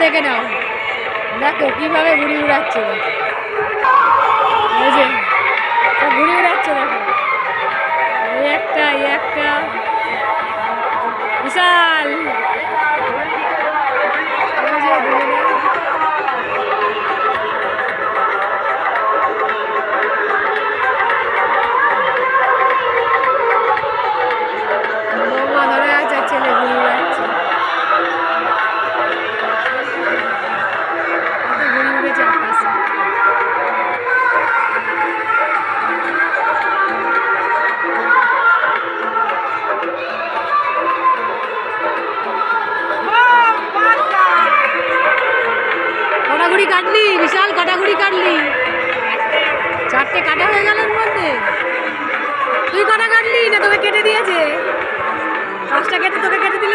দেখে নাও, দেখো কিভাবে ঘুড়ি উড়াচ্ছে, এই যে সব ঘুড়ি উড়াচ্ছে দেখো, এই একটা বিশাল, বৌমা ধরে আছে, ছেলে ঘুড়ি উড়াচ্ছে, ঘুড়ি উড়েছে আকাশে। কটা ঘুড়ি কাটলি বিশাল, কটা ঘুড়ি কাটলি? 4টে কাটা হয়ে গেল এর মধ্যে। তুই কটা কাটলি না তোকে কেটে দিয়েছে? 5টা কেটে তোকে কেটে দিল।